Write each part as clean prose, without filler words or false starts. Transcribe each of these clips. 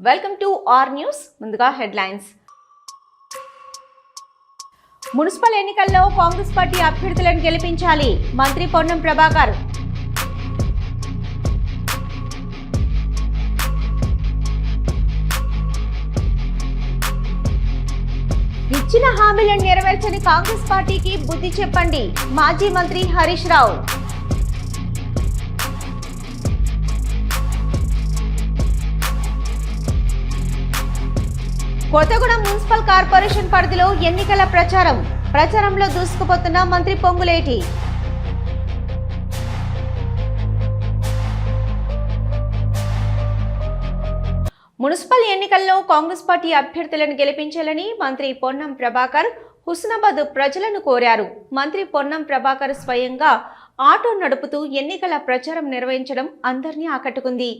Welcome to our news. ముందుగా headlines. Municipal ఎన్నికల్లో Congress party అభ్యర్థులను గెలిపించాలి, మంత్రి పొన్నం ప్రభాకర్. ఇచ్చిన హామీలను నెరవేర్చని కాంగ్రెస్ పార్టీకి బుద్ధి చెప్పండి, మాజీ మంత్రి హరీష్ రావు. కొత్తగూడెం మున్సిపల్ కార్పొరేషన్ పరిధిలో ఎన్నికల ప్రచారంలో దూసుకుపోతున్న మంత్రి పొంగులేటి. మున్సిపల్ ఎన్నికల్లో కాంగ్రెస్ పార్టీ అభ్యర్థులను గెలిపించాలని మంత్రి పొన్నం ప్రభాకర్ హుస్నాబాద్ ప్రజలను కోరారు. మంత్రి పొన్నం ప్రభాకర్ స్వయంగా ఆటో నడుపుతూ ఎన్నికల ప్రచారం నిర్వహించడం అందరినీ ఆకట్టుకుంది.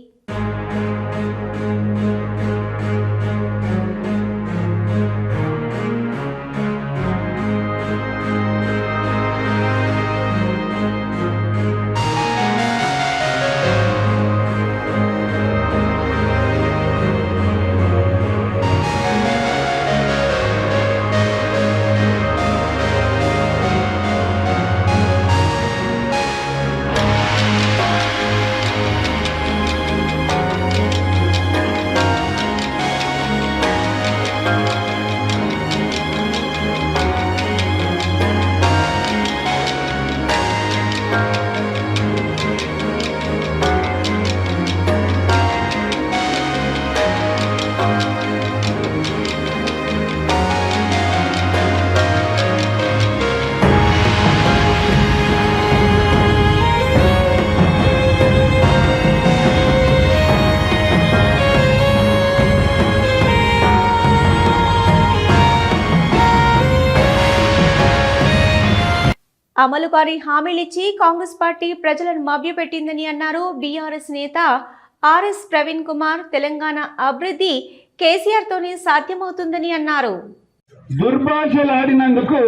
అమలుకారి హామీలిచ్చి కాంగ్రెస్ పార్టీ ప్రజలను మభ్యపెట్టిందని అన్నారు బీఆర్ఎస్ నేత ఆర్ఎస్ ప్రవీణ్ కుమార్. తెలంగాణ అభివృద్ధి కేసీఆర్ తోనే సాధ్యమవుతుందని అన్నారు. దుర్భాషలు ఆడినందుకు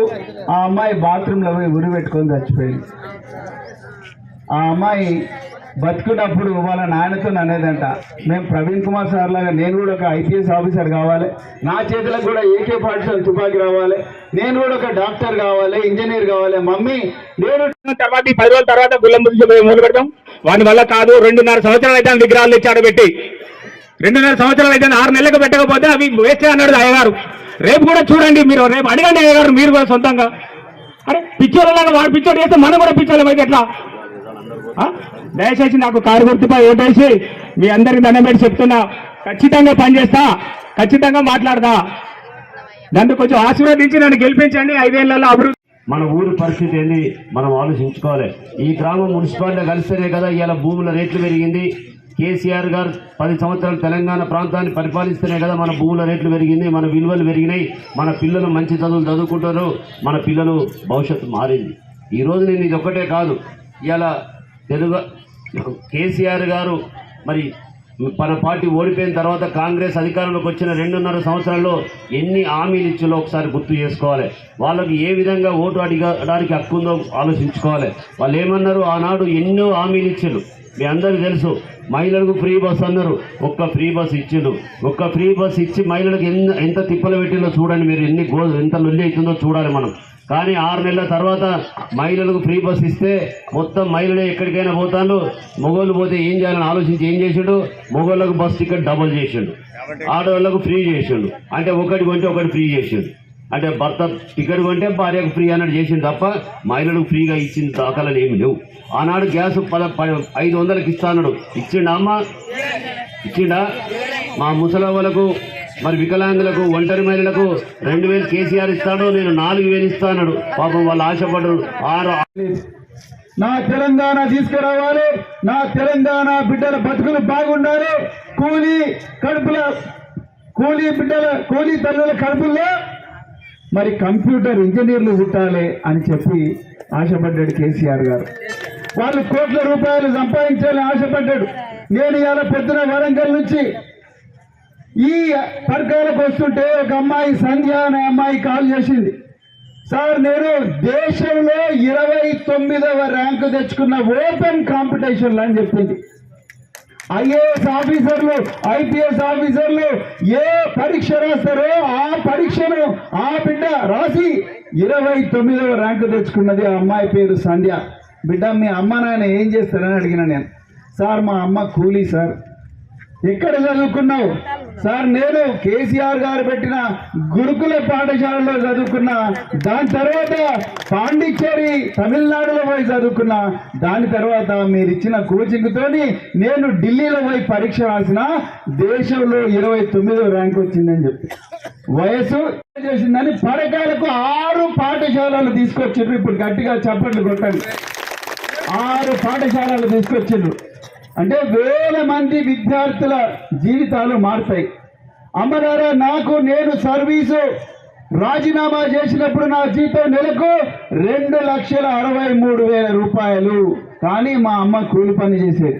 ఆ అమ్మాయి బాత్రూంలో ఉరి పెట్టుకొని చచ్చిపోయింది. ఆ అమ్మాయి బతుకున్నప్పుడు వాళ్ళ నాయనతో అనేదంట, మేము ప్రవీణ్ కుమార్ సార్ లాగా నేను కూడా ఒక ఐపీఎస్ ఆఫీసర్ కావాలి, నా చేతులకు కూడా AK-47 తుపాకీ రావాలి, నేను కూడా ఒక డాక్టర్ కావాలి, ఇంజనీర్ కావాలి. మమ్మీ నేను తర్వాత 10 రోజుల తర్వాత గుళ్ళం మొదలు పెడతాం. వాని వల్ల కాదు. 2.5 సంవత్సరాలు అయితే విగ్రహాలు తెచ్చాడు పెట్టి 2.5 సంవత్సరాలు అయితే 6 నెలలకు పెట్టకపోతే అవి వేస్తే అన్నాడు అయ్యగారు. రేపు కూడా చూడండి, మీరు రేపు అడగండి అయ్యగారు మీరు కూడా సొంతంగా. అరే పిచ్చోళ్ళలాగా వాడు పిచ్చోడు చేస్తే మనం కూడా పిచ్చోళ్ళం అయితే ఎట్లా? దయచేసి నాకు కారు గుర్తుపై ఓటేసి మీ అందరికి దండం పెట్టి చెప్తున్నా, ఖచ్చితంగా పనిచేస్తా, ఖచ్చితంగా మాట్లాడతా. నన్ను కొంచెం ఆశీర్వదించి నన్ను గెలిపించండి. 5 ఏళ్లలో అభివృద్ధి. మన ఊరు పరిస్థితి ఏంది మనం ఆలోచించుకోవాలి. ఈ గ్రామం మున్సిపాలిటీ కలిస్తేనే కదా ఇవాళ భూముల రేట్లు పెరిగింది. కేసీఆర్ గారు 10 సంవత్సరాలు తెలంగాణ ప్రాంతాన్ని పరిపాలిస్తేనే కదా మన భూముల రేట్లు పెరిగింది, మన విలువలు పెరిగినాయి, మన పిల్లలు మంచి చదువులు చదువుకుంటారు, మన పిల్లలు భవిష్యత్తు మారింది. ఈరోజు నేను ఇది ఒక్కటే కాదు, ఇవాళ కేసీఆర్ గారు మరి మన పార్టీ ఓడిపోయిన తర్వాత కాంగ్రెస్ అధికారంలోకి వచ్చిన 2.5 సంవత్సరాల్లో ఎన్ని హామీలు ఇచ్చారో ఒకసారి గుర్తు చేసుకోవాలి. వాళ్ళకి ఏ విధంగా ఓటు అడగడానికి హక్కు ఉందో ఆలోచించుకోవాలి. వాళ్ళు ఏమన్నారు, ఆనాడు ఎన్నో హామీలు ఇచ్చారు. మీ అందరికీ తెలుసు, మహిళలకు ఫ్రీ బస్ అన్నారు, ఒక్క ఫ్రీ బస్ ఇచ్చిండు. ఒక్క ఫ్రీ బస్ ఇచ్చి మహిళలకు ఎంత తిప్పలు పెట్టిందో చూడండి మీరు, ఎంత లొల్లి అవుతుందో చూడాలి మనం. కానీ 6 నెలల తర్వాత మహిళలకు ఫ్రీ బస్ ఇస్తే మొత్తం మహిళలే ఎక్కడికైనా పోతాను. మొగోళ్ళు పోతే ఏం చేయాలని ఆలోచించి ఏం చేసిండు, మొగోళ్ళకు బస్ టికెట్ డబుల్ చేసిండు, ఆడవాళ్ళకు ఫ్రీ చేసిండు. అంటే ఒకటి కొంటే ఒకటి ఫ్రీ చేసిండు. అంటే భర్త టికెట్ కొంటే భార్యకు ఫ్రీ అన్నట్టు చేసిండు తప్ప మహిళలకు ఫ్రీగా ఇచ్చిన దాఖలాలు ఏమి లేవు. ఆనాడు గ్యాస్ 500కి ఇస్తాడు, ఇచ్చిండా అమ్మ? ఇచ్చిండా? మా ముసలవ్వలకు మరి వికలాంగులకు ఒంటరి మహిళలకు 2000 కేసీఆర్ ఇస్తాడు, నేను 4000 ఇస్తాడు. పాపం వాళ్ళు ఆశపడ్డారు. 6 నా తెలంగాణ తీసుకురావాలి, నా తెలంగాణ బిడ్డల బతుకులు బాగుండాలి, కూలీ తల్లుల కడుపుల్లో మరి కంప్యూటర్ ఇంజనీర్లు పుట్టాలి అని చెప్పి ఆశపడ్డాడు కేసీఆర్ గారు. వాళ్ళు కోట్ల రూపాయలు సంపాదించాలని ఆశపడ్డాడు. నేను ఇవాళ పొద్దున వరంగల్ నుంచి ఈ పర్కాలకు వస్తుంటే ఒక అమ్మాయి సంధ్య అనే అమ్మాయి కాల్ చేసింది. సార్ నేను దేశంలో 29వ ర్యాంకు తెచ్చుకున్న ఓపెన్ కాంపిటీషన్లు అని చెప్పింది. ఐఏఎస్ ఆఫీసర్లు, ఐపీఎస్ ఆఫీసర్లు, ఏ పరీక్ష రాస్తారో ఆ పరీక్షను ఆ బిడ్డ రాసి 29వ ర్యాంకు తెచ్చుకున్నది. ఆ అమ్మాయి పేరు సంధ్య. బిడ్డ మీ అమ్మ నాయన ఏం చేస్తారని అడిగిన నేను. సార్ మా అమ్మ కూలీ సార్. ఎక్కడ చదువుకున్నావు సార్? నేను కేసీఆర్ గారు పెట్టిన గురుకుల పాఠశాలలో చదువుకున్నా. దాని తర్వాత పాండిచ్చేరి తమిళనాడులో పోయి చదువుకున్నా. దాని తర్వాత మీరు ఇచ్చిన కోచింగ్ తోని నేను ఢిల్లీలో పోయి పరీక్ష రాసిన. దేశంలో 29వ ర్యాంక్ వచ్చిందని చెప్పి వయసు చేసిందని పరకాలకు 6 పాఠశాలలు తీసుకొచ్చిండ్రు. ఇప్పుడు గట్టిగా చప్పట్లు కొట్టండి. 6 పాఠశాలలు తీసుకొచ్చిండ్రు. అంటే వేల మంది విద్యార్థుల జీవితాలు మారుతాయి. అమ్మగారా, నేను సర్వీసు రాజీనామా చేసినప్పుడు నా జీతం నెలకు 2,63,000 రూపాయలు. కానీ మా అమ్మ కూలి పని చేసేది.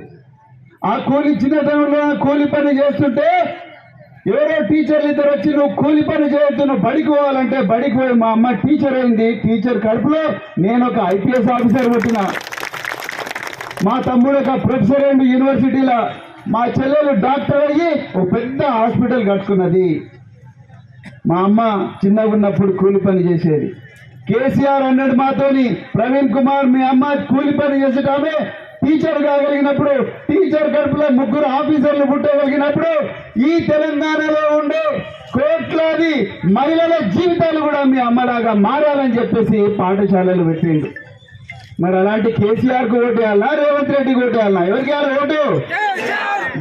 ఆ కూలి చిన్నతనంలో కూలి పని చేస్తుంటే ఎవరో టీచర్లు ఇద్దరు వచ్చి నువ్వు కూలి పని చేయొద్దు, నువ్వు బడికి పోవాలంటే బడికి పోయి మా అమ్మ టీచర్ అయింది. టీచర్ కడుపులో నేను ఒక IPS ఆఫీసర్ పుట్టిన. మా తమ్ముడు ఒక ప్రొఫెసర్ అయింది యూనివర్సిటీలో. మా చెల్లెలు డాక్టర్ అయ్యి ఒక పెద్ద హాస్పిటల్ కట్టుకున్నది. మా అమ్మ చిన్నగా ఉన్నప్పుడు కూలి పని చేసేది. కేసీఆర్ అన్నాడు మాతోని, ప్రవీణ్ కుమార్ మీ అమ్మ కూలి పని చేసేటామే టీచర్ కాగలిగినప్పుడు, టీచర్ కడుపులో 3 ఆఫీసర్లు పుట్టగలిగినప్పుడు ఈ తెలంగాణలో ఉండే కోట్లాది మహిళల జీవితాలు కూడా మీ అమ్మలాగా మారాలని చెప్పేసి పాఠశాలలు పెట్టిండు. మరి అలాంటి కేసీఆర్ కు ఓటు వేయాలా, రేవంత్ రెడ్డికి ఓటు వేయాలా? ఎవరికి వేయాలి ఓటు?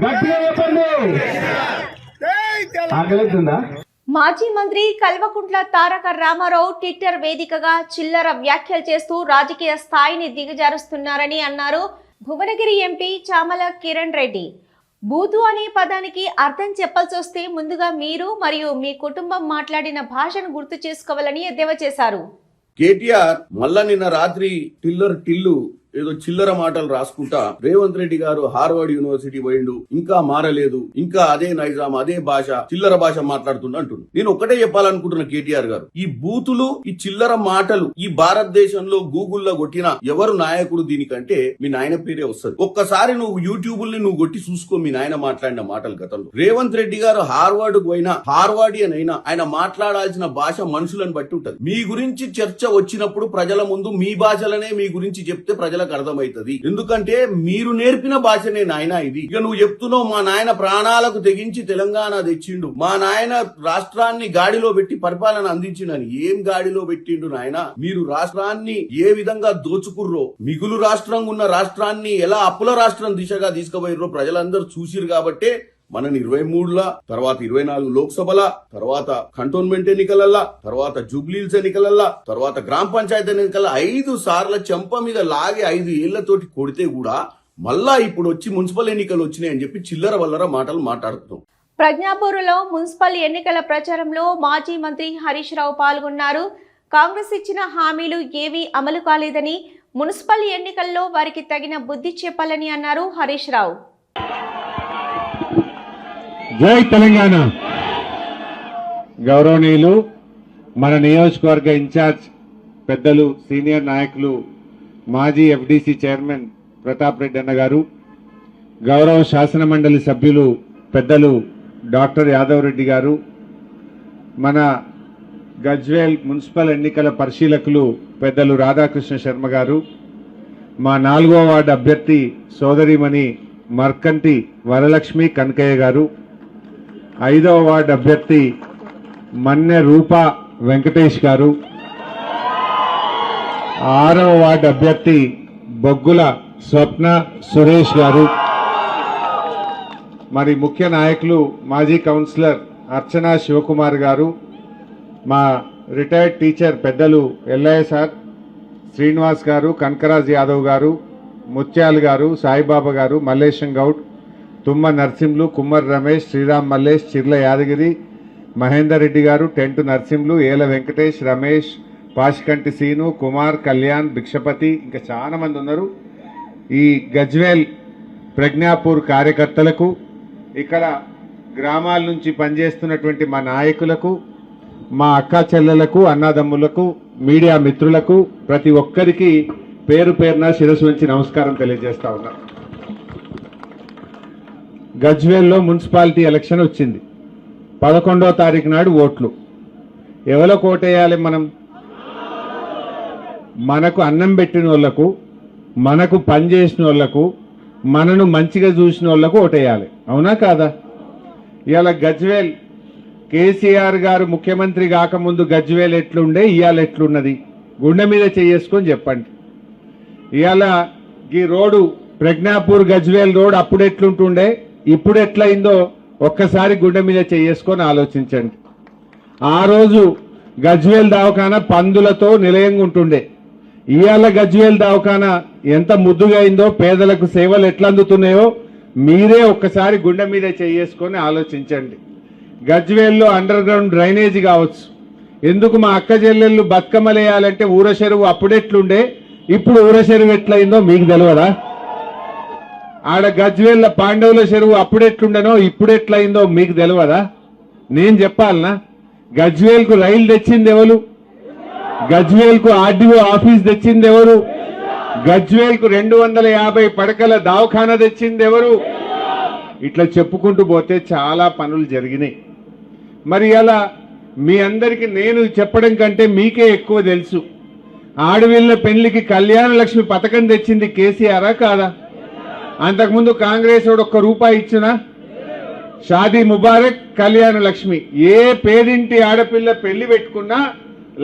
గట్టిగా చెప్పండి. ఆకలిస్తుందా? మాజీ మంత్రి కల్వకుంట్ల తారక రామారావు ట్విట్టర్ వేదికగా చిల్లర వ్యాఖ్యలు చేస్తూ రాజకీయ స్థాయిని దిగజారుస్తున్నారని అన్నారు భువనగిరి ఎంపీ చామల కిరణ్ రెడ్డి. బూతు అనే పదానికి అర్థం చెప్పాల్సి వస్తే ముందుగా మీరు మరియు మీ కుటుంబం మాట్లాడిన భాషను గుర్తు చేసుకోవాలని ఎద్దేవా చేశారు. కేటీఆర్ మళ్ళా నిన్న రాత్రి టిల్లు ఏదో చిల్లర మాటలు రాసుకుంటా రేవంత్ రెడ్డి గారు హార్వర్డ్ యూనివర్సిటీ పోయిండు, ఇంకా మారలేదు, ఇంకా అదే నైజాం అదే భాష చిల్లర భాష మాట్లాడుతుండ అంటుండు. నేను ఒకటే చెప్పాలనుకుంటున్నా కేటీఆర్ గారు, ఈ బూతులు ఈ చిల్లర మాటలు ఈ భారతదేశంలో గూగుల్లో కొట్టిన ఎవరు నాయకుడు దీనికంటే మీ నాయన పేరే వస్తుంది. ఒక్కసారి నువ్వు యూట్యూబ్ నువ్వు కొట్టి చూసుకో మీ నాయన మాట్లాడిన మాటలు గతంలో. రేవంత్ రెడ్డి గారు హార్వర్డ్ పోయినా హార్వర్డియన్ అయినా ఆయన మాట్లాడాల్సిన భాష మనుషులను బట్టి ఉంటది. మీ గురించి చర్చ వచ్చినప్పుడు ప్రజల ముందు మీ భాషలనే మీ గురించి చెప్తే ప్రజల అర్థమైతది. ఎందుకంటే మీరు నేర్పిన భాషనే నాయన ఇది. ఇక నువ్వు చెప్తున్నావు మా నాయన ప్రాణాలకు తెగించి తెలంగాణ తెచ్చిండు, మా నాయన రాష్ట్రాన్ని గాడిలో పెట్టి పరిపాలన అందించిండని. ఏం గాడిలో పెట్టిండు నాయన? మీరు రాష్ట్రాన్ని ఏ విధంగా దోచుకుర్రో, మిగులు రాష్ట్రంగా ఉన్న రాష్ట్రాన్ని ఎలా అప్పుల రాష్ట్రం దిశగా తీసుకుపోయిర్రో ప్రజలందరూ చూసిరు. కాబట్టే మన 23ల తర్వాత 24 లోక్సభల తర్వాత కంటోన్మెంట్ ఎన్నికలల్లా తర్వాత జూబ్లీహిల్స్ ఎన్నికలల్లా తర్వాత గ్రామ పంచాయతీ ఎన్నికల 5 సార్ల చెంప మీద లాగి 5 ఏళ్లతోటి కొడితే కూడా మళ్ళా ఇప్పుడు వచ్చి మున్సిపల్ ఎన్నికలు వచ్చినాయని చెప్పి చిల్లర వల్లర మాటలు మాట్లాడుతున్నాం. ప్రజ్ఞాపూర్లో మున్సిపల్ ఎన్నికల ప్రచారంలో మాజీ మంత్రి హరీష్ రావు పాల్గొన్నారు. కాంగ్రెస్ ఇచ్చిన హామీలు ఏవీ అమలు కాలేదని, మున్సిపల్ ఎన్నికల్లో వారికి తగిన బుద్ధి చెప్పాలని అన్నారు హరీష్ రావు. జై తెలంగాణ. గౌరవనీయులు మన నియోజకవర్గ ఇన్ఛార్జ్ పెద్దలు సీనియర్ నాయకులు మాజీ FDC చైర్మన్ ప్రతాప్ రెడ్డి అన్న గారు, గౌరవ శాసన మండలి సభ్యులు పెద్దలు డాక్టర్ యాదవ్ రెడ్డి గారు, మన గజ్వేల్ మున్సిపల్ ఎన్నికల పరిశీలకులు పెద్దలు రాధాకృష్ణ శర్మ గారు, మా 4వ వార్డు అభ్యర్థి సోదరిమణి మర్కంటి వరలక్ష్మి కనకయ్య గారు, 5వ వార్డు అభ్యర్థి మన్నె రూపా వెంకటేష్ గారు, 6వ వార్డు అభ్యర్థి బొగ్గుల స్వప్న సురేష్ గారు, మరి ముఖ్య నాయకులు మాజీ కౌన్సిలర్ అర్చనా శివకుమార్ గారు, మా రిటైర్డ్ టీచర్ పెద్దలు ఎల్లయ్య సార్, శ్రీనివాస్ గారు, కనకరాజ్ యాదవ్ గారు, ముత్యాల్ గారు, సాయిబాబా గారు, మల్లేశం గౌడ్, తుమ్మ నర్సింహులు, కుమ్మర్ రమేష్, శ్రీరామ్ మల్లేష్, చిర్ల యాదగిరి, మహేందర్ రెడ్డి గారు, టెంటు నర్సింహులు, ఏల వెంకటేష్, రమేష్, పాషికంటి సీను, కుమార్, కళ్యాణ్, భిక్షపతి, ఇంకా చాలా మంది ఉన్నారు. ఈ గజ్వేల్ ప్రజ్ఞాపూర్ కార్యకర్తలకు, ఇక్కడ గ్రామాల నుంచి పనిచేస్తున్నటువంటి మా నాయకులకు, మా అక్కా చెల్లెలకు, అన్నదమ్ములకు, మీడియా మిత్రులకు ప్రతి ఒక్కరికి పేరు పేరున శిరస్సు వంచి నమస్కారం తెలియజేస్తా ఉన్నా. గజ్వేల్లో మున్సిపాలిటీ ఎలక్షన్ వచ్చింది. 11వ తారీఖు నాడు ఓట్లు. ఎవరికి ఓటేయాలి మనం? మనకు అన్నం పెట్టిన వాళ్ళకు, మనకు పనిచేసిన వాళ్ళకు, మనను మంచిగా చూసిన వాళ్ళకు ఓటేయాలి. అవునా కాదా? ఇవాళ గజ్వేల్ కేసీఆర్ గారు ముఖ్యమంత్రి కాకముందు గజ్వేల్ ఎట్లుండే, ఇవాళ ఎట్లున్నది? గుండె మీద చేసుకొని చెప్పండి. ఇవాళ ఈ రోడ్డు ప్రజ్ఞాపూర్ గజ్వేల్ రోడ్ అప్పుడు ఎట్లుంటుండే, ఇప్పుడు ఎట్లయిందో ఒక్కసారి గుండె మీద చేసుకొని ఆలోచించండి. ఆ రోజు గజ్వేల్ దవాఖానా పందులతో నిలయంగా ఉంటుండే. ఇవాళ గజ్వేల్ దవాఖానా ఎంత ముద్దుగా అయిందో, పేదలకు సేవలు ఎట్లా అందుతున్నాయో మీరే ఒక్కసారి గుండె మీద చేసుకొని ఆలోచించండి. గజ్వేల్లో అండర్ గ్రౌండ్ డ్రైనేజీ కావచ్చు. ఎందుకు మా అక్క చెల్లెళ్ళు బతుకమ్మలేయాలంటే ఊర చెరువు అప్పుడెట్లుండే, ఇప్పుడు ఊర చెరువు ఎట్లయిందో మీకు తెలియదా? ఆడ గజ్వేల్ల పాండవుల చెరువు అప్పుడెట్లుండనో ఇప్పుడు ఎట్లయిందో మీకు తెలియదా? నేను చెప్పాలనా? గజ్వేల్కు రైలు తెచ్చింది ఎవరు? గజ్వేల్కు ఆర్డీఓ ఆఫీస్ తెచ్చింది ఎవరు? గజ్వేల్కు 250 పడకల దవాఖానా తెచ్చింది ఎవరు? ఇట్లా చెప్పుకుంటూ పోతే చాలా పనులు జరిగినాయి. మరి అలా మీ అందరికీ నేను చెప్పడం కంటే మీకే ఎక్కువ తెలుసు. ఆడవిళ్ళ పెళ్లికి కళ్యాణ లక్ష్మి పథకం తెచ్చింది కేసీఆరా కాదా? అంతకుముందు కాంగ్రెస్ వాడు ₹1 ఇచ్చినా? షాదీ ముబారక్, కళ్యాణ లక్ష్మి. ఏ పేదింటి ఆడపిల్ల పెళ్లి పెట్టుకున్నా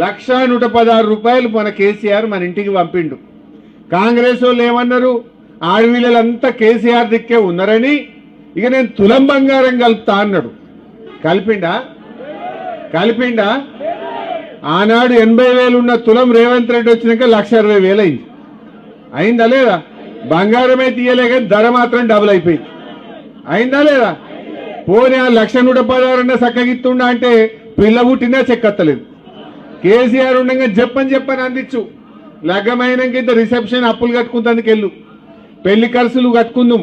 ₹1,116 మన కేసీఆర్ మన ఇంటికి పంపిండు. కాంగ్రెస్ వాళ్ళు ఏమన్నారు? ఆడవిళ్ళంతా కేసీఆర్ దిక్కే ఉన్నారని ఇక నేను తులం బంగారం కలుపుతా అన్నాడు. కలిపిండా? ఆనాడు 80,000 ఉన్న తులం రేవంత్ రెడ్డి వచ్చినాక 1,60,000 అయింది. అయిందా లేదా? బంగారమే తీయలే కానీ ధర మాత్రం డబుల్ అయిపోయింది. అయిందా లేదా? పోనీ ఆ 1,116 చక్కగిత్తుండా అంటే పిల్ల పుట్టినా చెక్కత్తలేదు. కేసీఆర్ ఉండగా చెప్పని అందించు. లగ్గమైనాక ఇంత రిసెప్షన్ అప్పులు కట్టుకుంటందుకు వెళ్ళు, పెళ్లి ఖర్చులు కట్టుకుందాం.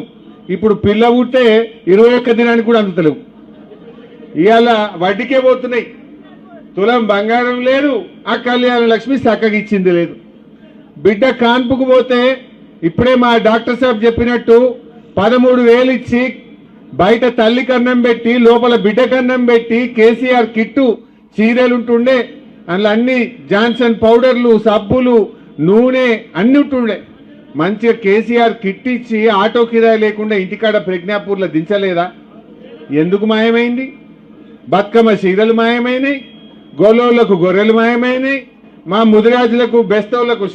ఇప్పుడు పిల్ల పుట్టే 21 దినానికి కూడా అందుతలేవు. ఇవాళ వడ్డీకే పోతున్నాయి. తులం బంగారం లేదు, ఆ కళ్యాణ లక్ష్మి చక్కగిచ్చింది లేదు. బిడ్డ కాన్పుకు పోతే ఇప్పుడే మా డాక్టర్ సాబ్ చెప్పినట్టు 13,000 ఇచ్చి బయట తల్లి కన్నం పెట్టి లోపల బిడ్డ కన్నం పెట్టి కేసీఆర్ కిట్టు చీరలుంటుండే. అందులో అన్ని జాన్సన్ పౌడర్లు, సబ్బులు, నూనె అన్ని ఉంటుండే. మంచిగా కేసీఆర్ కిట్ ఇచ్చి ఆటో కిరాయి లేకుండా ఇంటికాడ ప్రజ్ఞాపూర్లో దించలేదా? ఎందుకు మాయమైంది? బతుకమ్మ చీరలు మాయమైనాయి, గోలోళ్లకు గొర్రెలు మాయమైనాయి, మా ముదిరాజులకు బెస్తవులకు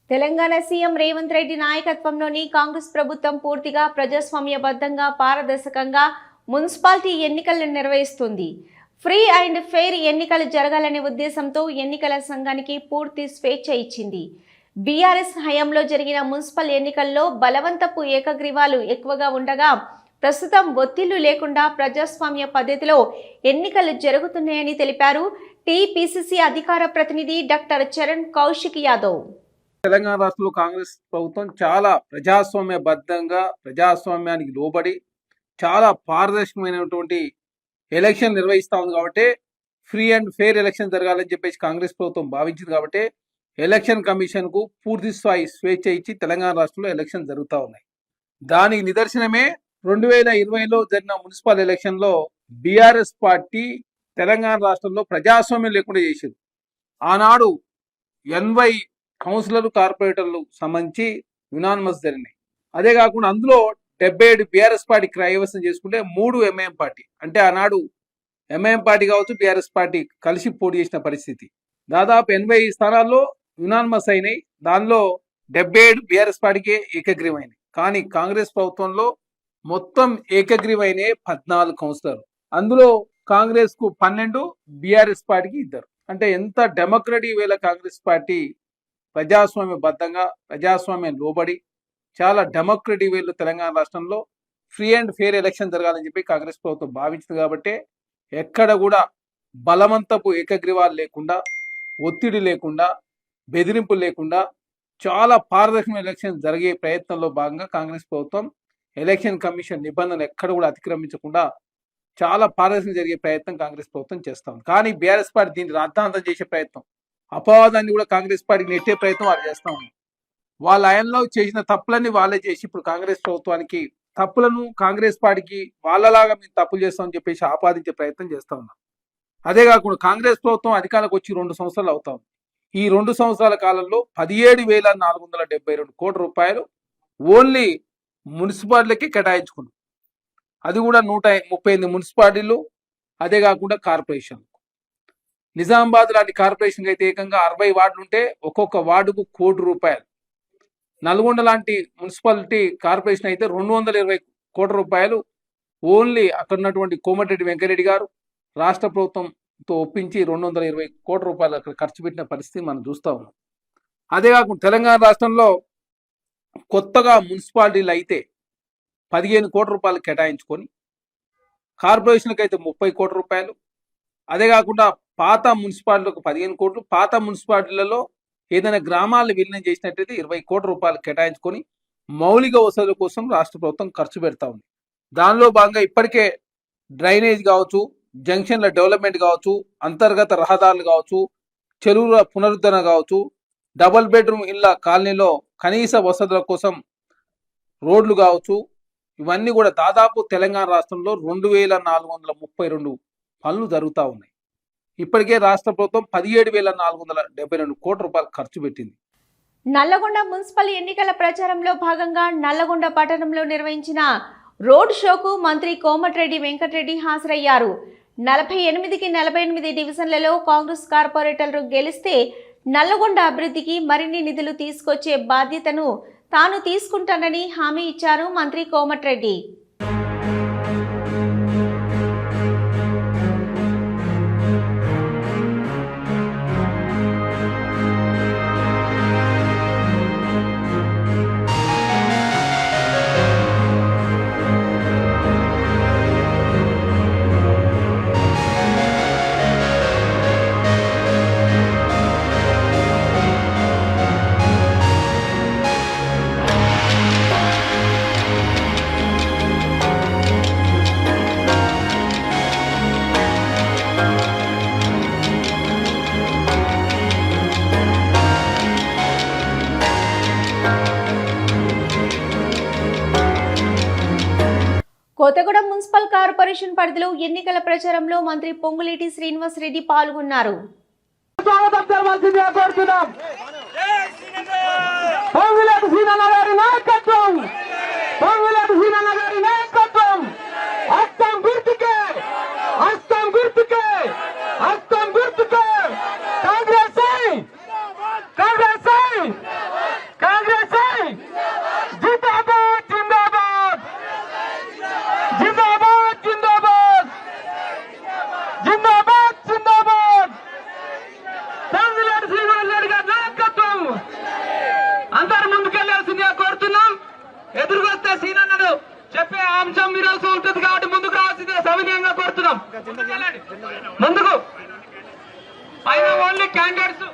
తెలంగాణ సీఎం రేవంత్ రెడ్డి నాయకత్వంలోని కాంగ్రెస్ ప్రభుత్వం పూర్తిగా ప్రజాస్వామ్యబద్ధంగా, పారదర్శకంగా మున్సిపాలిటీ ఎన్నికలను నిర్వహిస్తుంది. ఫ్రీ అండ్ ఫెయిర్ ఎన్నికలు జరగాలనే ఉద్దేశంతో ఎన్నికల సంఘానికి పూర్తి స్వేచ్ఛ ఇచ్చింది. బీఆర్ఎస్ హయాంలో జరిగిన మున్సిపల్ ఎన్నికల్లో బలవంతపు ఏకగ్రీవాలు ఎక్కువగా ఉండగా ప్రస్తుతం ఒత్తిళ్లు లేకుండా ప్రజాస్వామ్య పద్ధతిలో ఎన్నికలు జరుగుతున్నాయని తెలిపారు టీపీసీసీ అధికార ప్రతినిధి డాక్టర్ చరణ్ కౌశిక్ యాదవ్. తెలంగాణ రాష్ట్రంలో కాంగ్రెస్ ప్రభుత్వం చాలా ప్రజాస్వామ్యబద్ధంగా, ప్రజాస్వామ్యానికి లోబడి చాలా పారదర్శకమైనటువంటి ఎలక్షన్ నిర్వహిస్తూ ఉంది. కాబట్టి ఫ్రీ అండ్ ఫెయిర్ ఎలక్షన్ జరగాలని చెప్పేసి కాంగ్రెస్ ప్రభుత్వం భావించింది. కాబట్టి ఎలక్షన్ కమిషన్కు పూర్తి స్థాయి స్వేచ్ఛ ఇచ్చి తెలంగాణ రాష్ట్రంలో ఎలక్షన్ జరుగుతూ ఉన్నాయి. దానికి నిదర్శనమే 2020లో జరిగిన మున్సిపల్ ఎలక్షన్లో బీఆర్ఎస్ పార్టీ తెలంగాణ రాష్ట్రంలో ప్రజాస్వామ్యం లేకుండా చేసింది. ఆనాడు 80 కౌన్సిలర్లు, కార్పొరేటర్లు సంబంధించి యునానిమస్ జరిగినాయి. అదే కాకుండా అందులో 77 బీఆర్ఎస్ పార్టీ కైవసం చేసుకుంటే 3 ఎంఐఎం పార్టీ, అంటే ఆనాడు ఎంఐఎం పార్టీ కావచ్చు, బీఆర్ఎస్ పార్టీ కలిసి పోటీ చేసిన పరిస్థితి. దాదాపు 80 స్థానాల్లో యునానిమస్ అయినాయి. దానిలో 77 బీఆర్ఎస్ పార్టీకే ఏకగ్రీవమైనాయి. కానీ కాంగ్రెస్ ప్రభుత్వంలో మొత్తం ఏకగ్రీవైనాయి 14 కౌన్సిలర్లు. అందులో కాంగ్రెస్ కు 12, బీఆర్ఎస్ పార్టీకి 2. అంటే ఎంత డెమోక్రటిక్ వేళ కాంగ్రెస్ పార్టీ ప్రజాస్వామ్యబద్ధంగా, ప్రజాస్వామ్యం లోబడి చాలా డెమోక్రటిక్ వేలో తెలంగాణ రాష్ట్రంలో ఫ్రీ అండ్ ఫెయిర్ ఎలక్షన్ జరగాలని చెప్పి కాంగ్రెస్ ప్రభుత్వం భావించింది. కాబట్టి ఎక్కడ కూడా బలవంతపు ఏకగ్రీవాలు లేకుండా, ఒత్తిడి లేకుండా, బెదిరింపులు లేకుండా చాలా పారదర్శకమైన ఎలక్షన్ జరిగే ప్రయత్నంలో భాగంగా కాంగ్రెస్ ప్రభుత్వం ఎలక్షన్ కమిషన్ నిబంధనలు ఎక్కడ కూడా అతిక్రమించకుండా చాలా పారదర్శకంగా జరిగే ప్రయత్నం కాంగ్రెస్ ప్రభుత్వం చేస్తా ఉంది. కానీ బీఆర్ఎస్ పార్టీ దీన్ని రాద్ధాంతం చేసే ప్రయత్నం, అపవాదాన్ని కూడా కాంగ్రెస్ పార్టీకి నెట్టే ప్రయత్నం వాళ్ళు చేస్తా ఉంది. వాళ్ళ ఆయనలో చేసిన తప్పులన్నీ వాళ్ళే చేసి ఇప్పుడు కాంగ్రెస్ ప్రభుత్వానికి తప్పులను కాంగ్రెస్ పార్టీకి వాళ్ళలాగా మేము తప్పులు చేస్తామని చెప్పేసి ఆపాదించే ప్రయత్నం చేస్తా ఉన్నాం. అదే కాకుండా కాంగ్రెస్ ప్రభుత్వం అధికారంలోకి వచ్చి 2 సంవత్సరాలు అవుతా ఉంది. ఈ 2 సంవత్సరాల కాలంలో 17,472 కోట్ల రూపాయలు ఓన్లీ మున్సిపాలిటీలకి కేటాయించుకున్నాం. అది కూడా 138 మున్సిపాలిటీలు, అదే కాకుండా కార్పొరేషన్. నిజామాబాద్ లాంటి కార్పొరేషన్ అయితే ఏకంగా 60 వార్డులు ఉంటే ఒక్కొక్క వార్డుకు ₹1,00,00,000. నల్గొండ లాంటి మున్సిపాలిటీ కార్పొరేషన్ అయితే 220 కోట్ల రూపాయలు ఓన్లీ అక్కడ ఉన్నటువంటి కోమటిరెడ్డి వెంకరెడ్డి గారు రాష్ట్ర ప్రభుత్వంతో ఒప్పించి 220 కోట్ల రూపాయలు అక్కడ ఖర్చు పెట్టిన పరిస్థితి మనం చూస్తా ఉన్నాం. అదే కాకుండా తెలంగాణ రాష్ట్రంలో కొత్తగా మున్సిపాలిటీలు అయితే 15 కోట్ల రూపాయలు కేటాయించుకొని కార్పొరేషన్కి అయితే 30 కోట్ల రూపాయలు, అదే కాకుండా పాత మున్సిపాలిటీలకు 15 కోట్లు, పాత మున్సిపాలిటీలలో ఏదైనా గ్రామాలను విలీనం చేసినట్టయితే 20 కోట్ల రూపాయలు కేటాయించుకొని మౌలిక వసతుల కోసం రాష్ట్ర ప్రభుత్వం ఖర్చు పెడతా ఉంది. దానిలో భాగంగా ఇప్పటికే డ్రైనేజ్ కావచ్చు, జంక్షన్ల డెవలప్మెంట్ కావచ్చు, అంతర్గత రహదారులు కావచ్చు, చెరువుల పునరుద్ధరణ కావచ్చు, డబుల్ బెడ్రూమ్ ఇళ్ల కాలనీలో కనీస వసతుల కోసం రోడ్లు కావచ్చు, ఇవన్నీ కూడా దాదాపు తెలంగాణ రాష్ట్రంలో 2,432 పనులు జరుగుతూ ఉన్నాయి. ఇప్పటికే రాష్ట్ర ప్రభుత్వం 17,472 కోట్ల రూపాయలు ఖర్చు పెట్టింది. నల్లగొండ మున్సిపల్ ఎన్నికల ప్రచారంలో భాగంగా నల్లగొండ పట్టణంలో నిర్వహించిన రోడ్ షోకు మంత్రి కోమటిరెడ్డి వెంకటరెడ్డి హాజరయ్యారు. 48కి 48 డివిజన్లలో కాంగ్రెస్ కార్పొరేటర్లు గెలిస్తే నల్లగొండ అభివృద్ధికి మరిన్ని నిధులు తీసుకొచ్చే బాధ్యతను తాను తీసుకుంటానని హామీ ఇచ్చారు మంత్రి కోమటిరెడ్డి. కొత్తగూడెం మున్సిపల్ కార్పొరేషన్ పరిధిలో ఎన్నికల ప్రచారంలో మంత్రి పొంగులేటి శ్రీనివాసరెడ్డి పాల్గొన్నారు. ఎదురుకొస్తే సీనన్నను చెప్పే అంశం మీరు ఉంటుంది కాబట్టి ముందుకు రావాల్సిందే సవినయంగా కోరుతున్నాం. ముందుకు పైన ఓన్లీ క్యాండిడేట్స్.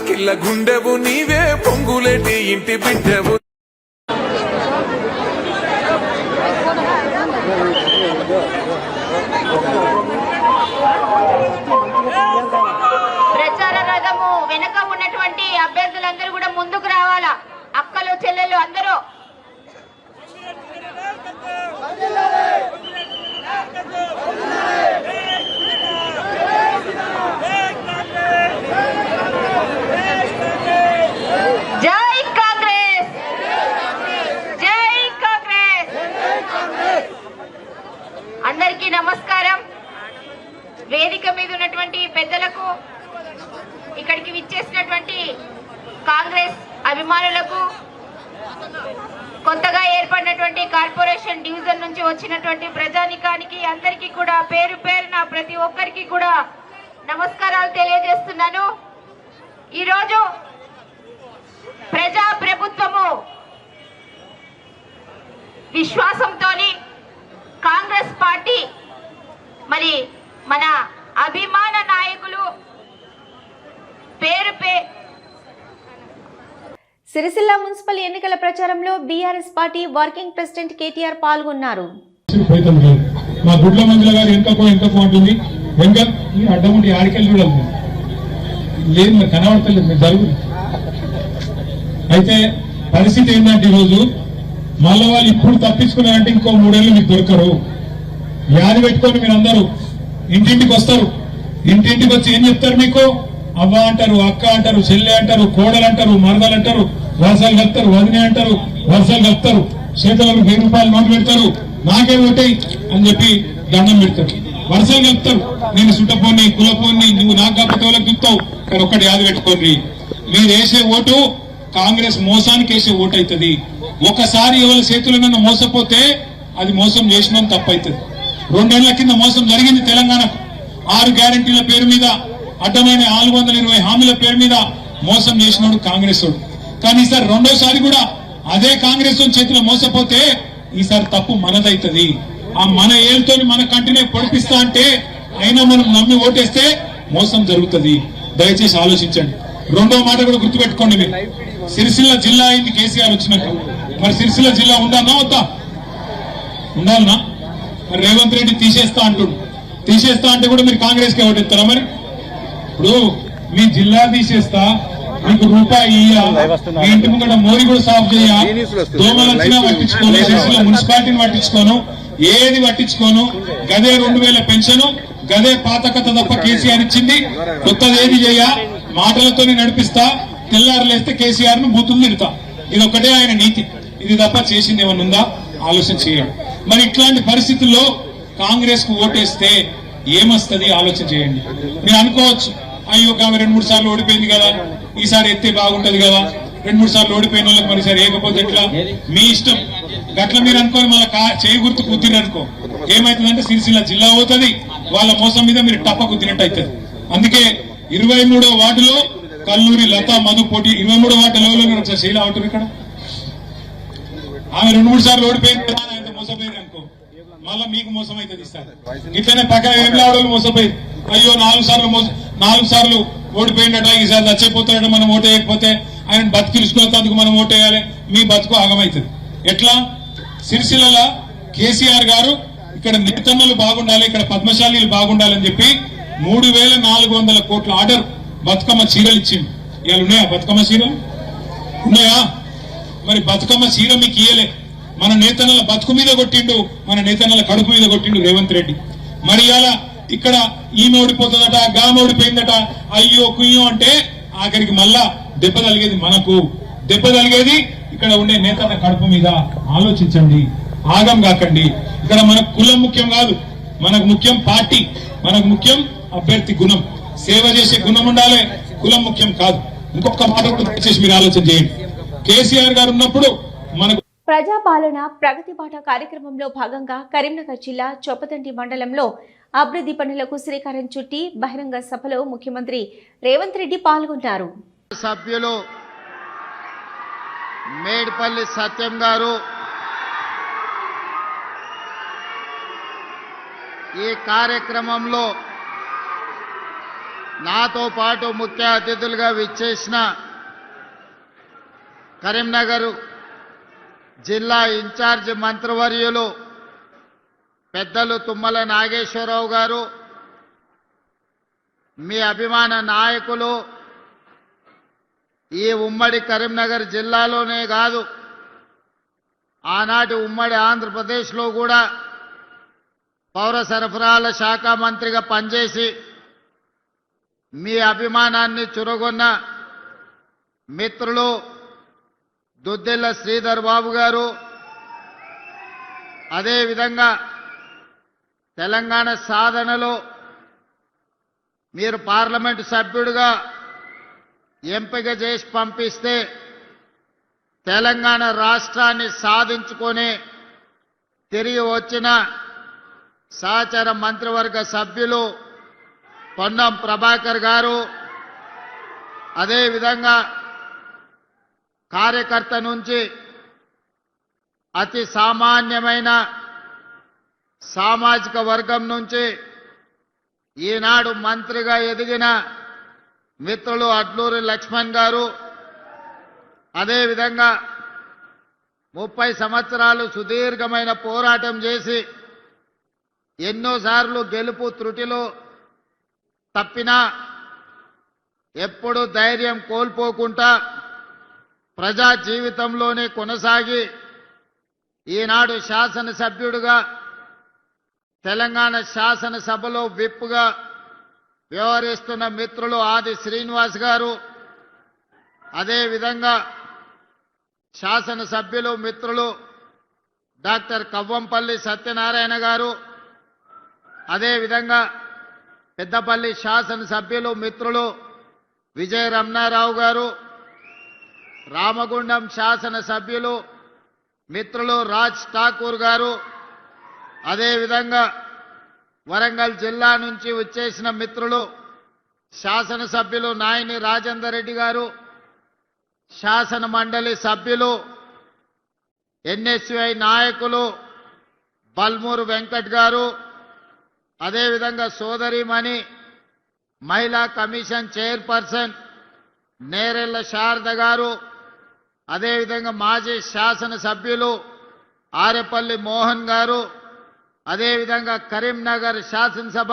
కిల్ల గుండెవు నీవే పొంగులేటి ఇంటి బిడ్డవు. ప్రచార రథము వెనక ఉన్నటువంటి అభ్యర్థులందరూ కూడా ముందుకు రావాలా. అక్కలు చెల్లెలు అందరూ జై కాంగ్రెస్, జై కాంగ్రెస్. అందరికీ నమస్కారం. వేదిక మీద ఉన్నటువంటి పెద్దలకు, ఇక్కడికి విచ్చేసినటువంటి కాంగ్రెస్ అభిమానులకు, కొత్తగా ఏర్పడినటువంటి కార్పొరేషన్ డివిజన్ నుంచి వచ్చినటువంటి ప్రజానికానికి అందరికీ కూడా పేరు పేరున ప్రతి ఒక్కరికి కూడా నమస్కారాలు తెలియజేస్తున్నాను. ఈరోజు ప్రజా ప్రభుత్వము విశ్వాసంతో కాంగ్రెస్ పార్టీ మరి మన అభిమాన నాయకులు సిరిసిల్ల మున్సిపల్ ఎన్నికల ప్రచారంలో BRS party working president KTR పాల్గొన్నారు. మా గుడ్ల మందుల గారు ఎంతకో అంటుంది, వెంక అడ్డం ఉండి ఆడికెళ్ళి చూడాలి లేదు, మరి కనబడతలేదు మీరు జరుగు. అయితే పరిస్థితి ఏంటంటే ఈరోజు మళ్ళీ వాళ్ళు ఇప్పుడు తప్పించుకున్నారంటే ఇంకో 3 ఏళ్ళు మీకు దొరకరు. యాది పెట్టుకొని మీరు అందరూ ఇంటింటికి వస్తారు. ఇంటింటికి వచ్చి ఏం చెప్తారు? మీకు అవ్వ అంటారు, అక్క అంటారు, చెల్లె అంటారు, కోడలు అంటారు, మరదలు అంటారు, వరుసలు కలుపుతారు, వదినే అంటారు, వరుసలు కలుపుతారు, చేతులకు 1000 రూపాయలు నోటు పెడతారు, నాకే ఓటేయి అని చెప్పి దండం పెడతారు, వరుసలు కలుపుతారు. నేను సుట్టపోని కులపోని నువ్వు నాకు కాకపోతే వాళ్ళకి చెప్తావు. కానీ ఒక్కటి యాది పెట్టుకోండి, మీరు వేసే ఓటు కాంగ్రెస్ మోసానికి వేసే ఓటు అవుతుంది. ఒకసారి ఎవరి చేతులు నన్ను మోసపోతే అది మోసం చేసిన తప్పు అవుతుంది. 2 ఏళ్ల కింద మోసం జరిగింది తెలంగాణకు. 6 గ్యారంటీల పేరు మీద, అడ్డమైన 420 హామీల పేరు మీద మోసం చేసినాడు కాంగ్రెస్ వాడు. కానీ ఈసారి రెండోసారి కూడా అదే కాంగ్రెస్ చేతిలో మోసపోతే ఈసారి తప్పు మనదైతుంది. ఆ మన ఏళ్ళతో మన కంటినే పొడిపిస్తా అంటే అయినా మనం నమ్మి ఓటేస్తే మోసం జరుగుతుంది. దయచేసి ఆలోచించండి. రెండో మాట కూడా గుర్తుపెట్టుకోండి. మీరు సిరిసిల్ల జిల్లా అయింది కేసీఆర్ వచ్చినాక. మరి సిరిసిల్ల జిల్లా ఉండాలన్నా వద్దా? ఉండాలనా? మరి రేవంత్ రెడ్డి తీసేస్తా అంటే కూడా మీరు కాంగ్రెస్ కి ఓటేస్తారా? మరి ఇప్పుడు మీ జిల్లా తీసేస్తా, మీకు రూపాయి ఇయ్య, మీ ఇంటి ముంగట మోరి కూడా సాఫ్ చేయ, దోమలు వచ్చినా పట్టించుకోను, సిరిసిల్ల మున్సిపాలిటీని పట్టించుకోను, ఏది పట్టించుకోను. గదే 2000 పెన్షన్, గదే పాత కథ తప్ప కేసీఆర్ ఇచ్చింది. కొత్తది ఏది చేయ, మాటలతోనే నడిపిస్తా, తెల్లారులేస్తే కేసీఆర్ ను బూతులు తిడతా. ఇది ఒక్కటే ఆయన నీతి. ఇది తప్ప చేసింది ఏమన్నా ఉందా? ఆలోచన చేయండి. మరి ఇట్లాంటి పరిస్థితుల్లో కాంగ్రెస్ కు ఓటేస్తే ఏమొస్తుంది ఆలోచన చేయండి. మీరు అనుకోవచ్చు, అయ్యో ఆమె 2-3 సార్లు ఓడిపోయింది కదా, ఈసారి ఎత్తే బాగుంటది కదా, 2-3 సార్లు ఓడిపోయిన వాళ్ళకి మరి ఈసారి ఏకపోతే ఎట్లా? మీ ఇష్టం. గట్ల మీరు అనుకోని మళ్ళీ చేయి గుర్తు కుద్దిరు అనుకో, ఏమైతుందంటే సిరిసిల్ల జిల్లా అవుతుంది, వాళ్ళ మోసం మీద మీరు టప్ప కుద్దినట్టు అవుతుంది. అందుకే 23వ వార్డులో కల్లూరి లతా మధు పోటీ. 23వ వార్డులో శైలి అవుతుంది. ఇక్కడ ఆమె 2-3 సార్లు ఓడిపోయింది కదా, ఆయన మోసపోయింది అనుకో, మళ్ళా మీకు మోసం అవుతుంది. ఇస్తారు ఇట్లనే పక్కన ఏం లావడలు మోసపోయింది. అయ్యో 4 సార్లు ఓడిపోయిందట, ఈసారి చచ్చిపోతాడట, మనం ఓటేయకపోతే ఆయన బతికిలుసుకున్నందుకు మనం ఓటేయాలి, మీ బతుకు ఆగమవుతుంది. ఎట్లా? సిరిసిల్ల కేసీఆర్ గారు ఇక్కడ నేతన్నలు బాగుండాలి, ఇక్కడ పద్మశాలీలు బాగుండాలని చెప్పి 3400 కోట్ల ఆర్డర్ బతుకమ్మ చీరలు ఇచ్చిండు. ఇవాళ ఉన్నాయా బతుకమ్మ చీరలు? ఉన్నాయా? మరి బతుకమ్మ చీర మీకు ఇయ్యలే. మన నేతన్నల బతుకు మీద కొట్టిండు, మన నేతన్నల కడుపు మీద కొట్టిండు రేవంత్ రెడ్డి. మరి ఇలా ఇక్కడ ఈమె ఓడిపోతుందట, గామె ఓడిపోయిందట, అయ్యో కుయ్యో అంటే ఆఖరికి మళ్ళా దెబ్బ తలిగేది మనకు, దెబ్బ తలిగేది ఇక్కడ ఉండే నేతన్న కడుపు మీద. ఆలోచించండి, ఆగం కాకండి. ఇక్కడ మనకు కులం ముఖ్యం కాదు, మనకు ముఖ్యం పార్టీ, మనకు ముఖ్యం అభ్యర్థి గుణం, సేవ చేసే గుణం ఉండాలి, కులం ముఖ్యం కాదు. ఇంకొక మాట కూడా దయచేసి మీరు ఆలోచన చేయండి. కేసీఆర్ గారు ఉన్నప్పుడు మనకు ప్రజాపాలన ప్రగతి బాట కార్యక్రమంలో భాగంగా కరీంనగర్ జిల్లా చొప్పదండి మండలంలో అభివృద్ధి పనులకు శ్రీకారం చుట్టి బహిరంగ సభలో ముఖ్యమంత్రి రేవంత్ రెడ్డి పాల్గొన్నారు. సభ్యులు మేడ్పల్లి సత్యం గారు ఈ కార్యక్రమంలో నాతో పాటు ముఖ్య అతిథులుగా విచ్చేసిన కరీంనగర్ జిల్లా ఇన్ఛార్జ్ మంత్రివర్యులు పెద్దలు తుమ్మల నాగేశ్వరరావు గారు, మీ అభిమాన నాయకులు, ఈ ఉమ్మడి కరీంనగర్ జిల్లాలోనే కాదు ఆనాటి ఉమ్మడి ఆంధ్రప్రదేశ్లో కూడా పౌర సరఫరాల శాఖ మంత్రిగా పనిచేసి మీ అభిమానాన్ని చురగొన్న మిత్రులు దుద్దిల్ల శ్రీధర్ బాబు గారు, అదేవిధంగా తెలంగాణ సాధనలో మీరు పార్లమెంటు సభ్యుడిగా ఎంపిక చేసి పంపిస్తే తెలంగాణ రాష్ట్రాన్ని సాధించుకొని తిరిగి వచ్చిన సహచర మంత్రివర్గ సభ్యులు పొన్నం ప్రభాకర్ గారు, అదేవిధంగా కార్యకర్త నుంచి అతి సామాన్యమైన సామాజిక వర్గం నుంచి ఈనాడు మంత్రిగా ఎదిగిన మిత్రులు అడ్లూరి లక్ష్మణ్ గారు, అదేవిధంగా 30 సంవత్సరాలు సుదీర్ఘమైన పోరాటం చేసి ఎన్నోసార్లు గెలుపు త్రుటిలో తప్పినా ఎప్పుడు ధైర్యం కోల్పోకుండా ప్రజా జీవితంలోనే కొనసాగి ఈనాడు శాసనసభ్యుడిగా తెలంగాణ శాసనసభలో విప్గా వ్యవహరిస్తున్న మిత్రులు ఆది శ్రీనివాస్ గారు, అదేవిధంగా శాసనసభ్యులు మిత్రులు డాక్టర్ కవ్వంపల్లి సత్యనారాయణ గారు, అదేవిధంగా పెద్దపల్లి శాసనసభ్యులు మిత్రులు విజయ రమణారావు గారు, రామగుండం శాసనసభ్యులు మిత్రులు రాజ్ ఠాకూర్ గారు, అదేవిధంగా వరంగల్ జిల్లా నుంచి వచ్చేసిన మిత్రులు శాసనసభ్యులు నాయని రాజేందర్ రెడ్డి గారు, శాసన మండలి సభ్యులు ఎన్ఎస్యుఐ నాయకులు బల్మూరు వెంకట్ గారు, అదేవిధంగా సోదరిమణి మహిళా కమిషన్ చైర్పర్సన్ నేరెళ్ల శారద గారు, అదేవిధంగా మాజీ శాసనసభ్యులు ఆరేపల్లి మోహన్ గారు, అదేవిధంగా కరీంనగర్ శాసనసభ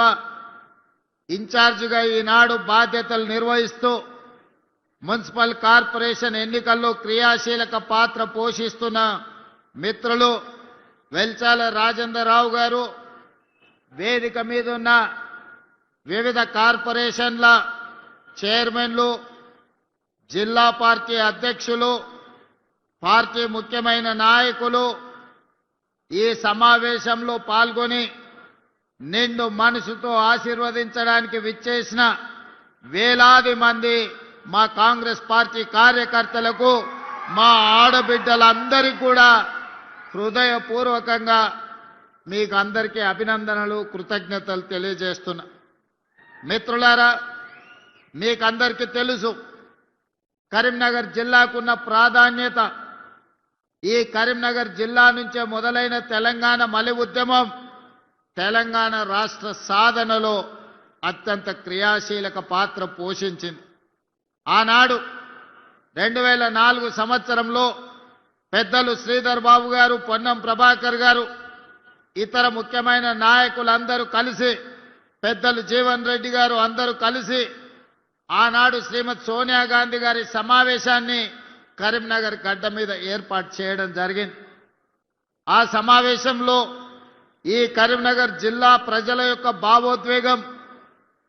ఇన్ఛార్జిగా ఈనాడు బాధ్యతలు నిర్వహిస్తూ మున్సిపల్ కార్పొరేషన్ ఎన్నికల్లో క్రియాశీలక పాత్ర పోషిస్తున్న మిత్రులు వెల్చాల రాజేంద్రరావు గారు, వేదిక మీద ఉన్న వివిధ కార్పొరేషన్ల చైర్మన్లు, జిల్లా పార్టీ అధ్యక్షులు, పార్టీ ముఖ్యమైన నాయకులు ఈ సమావేశంలో పాల్గొని నిండు మనసుతో ఆశీర్వదించడానికి విచ్చేసిన వేలాది మంది మా కాంగ్రెస్ పార్టీ కార్యకర్తలకు, మా ఆడబిడ్డలందరికీ కూడా హృదయపూర్వకంగా మీకు అందరికీ అభినందనలు, కృతజ్ఞతలు తెలియజేస్తున్నా. మిత్రులారా, మీకందరికీ తెలుసు కరీంనగర్ జిల్లాకున్న ప్రాధాన్యత. ఈ కరీంనగర్ జిల్లా నుంచే మొదలైన తెలంగాణ మలి ఉద్యమం తెలంగాణ రాష్ట్ర సాధనలో అత్యంత క్రియాశీలక పాత్ర పోషించింది. ఆనాడు 2004 సంవత్సరంలో పెద్దలు శ్రీధర్ బాబు గారు, పొన్నం ప్రభాకర్ గారు, ఇతర ముఖ్యమైన నాయకులందరూ కలిసి, పెద్దలు జీవన్ రెడ్డి గారు అందరూ కలిసి ఆనాడు శ్రీమతి సోనియా గాంధీ గారి సమావేశాన్ని కరీంనగర్ గడ్డ మీద ఏర్పాటు చేయడం జరిగింది. ఆ సమావేశంలో ఈ కరీంనగర్ జిల్లా ప్రజల యొక్క భావోద్వేగం,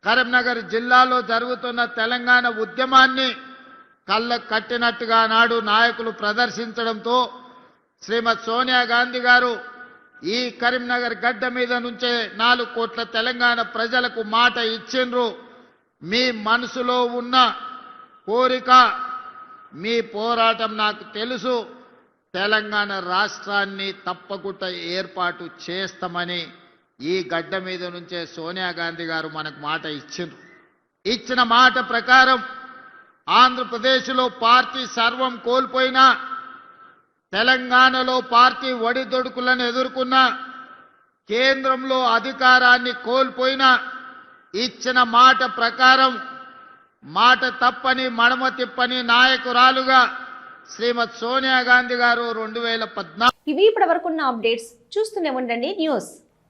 కరీంనగర్ జిల్లాలో జరుగుతున్న తెలంగాణ ఉద్యమాన్ని కళ్ళ కట్టినట్టుగా నాడు నాయకులు ప్రదర్శించడంతో శ్రీమతి సోనియా గాంధీ గారు ఈ కరీంనగర్ గడ్డ మీద నుంచే 4 కోట్ల తెలంగాణ ప్రజలకు మాట ఇచ్చిండ్రు. మీ మనసులో ఉన్న కోరిక, మీ పోరాటం నాకు తెలుసు, తెలంగాణ రాష్ట్రాన్ని తప్పకుండా ఏర్పాటు చేస్తామని ఈ గడ్డ మీద నుంచే సోనియా గాంధీ గారు మనకు మాట ఇచ్చిండ్రు. ఇచ్చిన మాట ప్రకారం ఆంధ్రప్రదేశ్లో పార్టీ సర్వం కోల్పోయినా, తెలంగాణలో పార్టీ ఒడిదొడుకులను ఎదుర్కొన్న, కేంద్రంలో అధికారాన్ని కోల్పోయినా ఇచ్చిన మాట ప్రకారం మాట తప్పని మడమ తిప్పని నాయకురాలుగా శ్రీమతి సోనియా గాంధీ గారు 2014 ఇవి ఇప్పటివరకున్న అప్డేట్స్. చూస్తూనే ఉండండి న్యూస్.